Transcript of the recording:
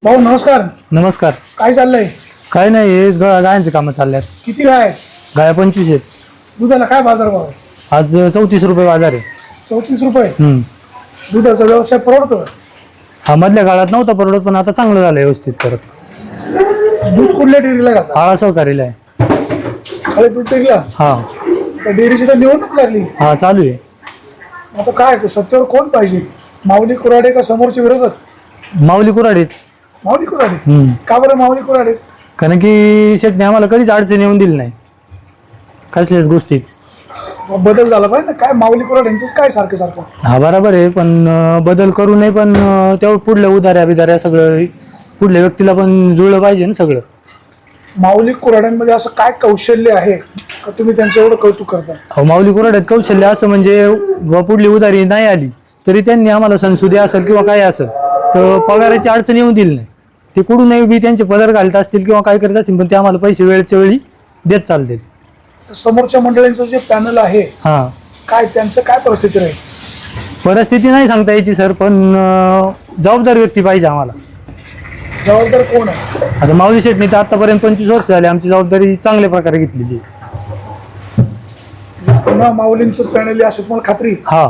भाऊ नमस्कार. नमस्कार. काय चाललंय? काय नाही, हे गायांचे कामं चालल्यात. किती गाय? गाया 25 आहेत. दुधाला काय बाजार भाव आहे? आज 34 रुपये बाजार आहे. 34 रुपये. हम्म. दुधाचा व्यवसाय परवडतो? हा मधल्या काळात नव्हता परवडत, पण आता चांगलं झालं व्यवस्थित परत. दूध कुठल्या डेअरीला घालतात? आळा सहकारीला आहे. खाली दूध डेअरीला? हा त्या डेअरीची तर निवडणूक लागली. हा चालू आहे. आता काय सत्तेवर कोण पाहिजे? माऊली कुऱ्हाडे का समोरचे विरोधक? माऊली कुऱ्हाडीच. माऊली कुऱ्हाडे. हम्म. का बरं माऊली कुऱ्हाडेच? कारण की शेटने आम्हाला कधीच अडचण येऊन दिली नाही कसल्याच गोष्टी. बदल झाला पाहिजे ना. काय माऊली कुऱ्हाडेंचंच काय सारखं सारखं? हा बरोबर आहे, पण बदल करू नये, पण तेव्हा पुढल्या उधाऱ्या बिधाऱ्या सगळं पुढल्या व्यक्तीला पण जुळलं पाहिजे ना सगळं. माऊली कुऱ्हाड्यांमध्ये असं काय कौशल्य आहे का तुम्ही त्यांचं एवढं कौतुक करता? अहो माऊली कुऱ्हाड्यात कौशल्य असं म्हणजे पुढली उधारी नाही आली तरी त्यांनी आम्हाला सणसुदी असेल किंवा काय असेल तर पगाराची अडचण येऊन दिली नाही. ते कुठूनही बी त्यांचे पदर घालत असतील किंवा काय करत असतील, पण ते आम्हाला पैसे वेळच्या वेळी देत चालतील. तर समोरच्या मंडळींचं जे पॅनल आहे हा काय त्यांचं काय परिस्थिती राहील? परिस्थिती नाही सांगता यायची सर, पण जबाबदार व्यक्ती पाहिजे आम्हाला. जबाबदार कोण आहे? आता माऊली शेटणी तर आतापर्यंत 25 वर्ष झाली आमची जबाबदारी चांगल्या प्रकारे घेतलेली. पुन्हा माऊलींचंच पॅनल आहे असं तुम्हाला खात्री? हा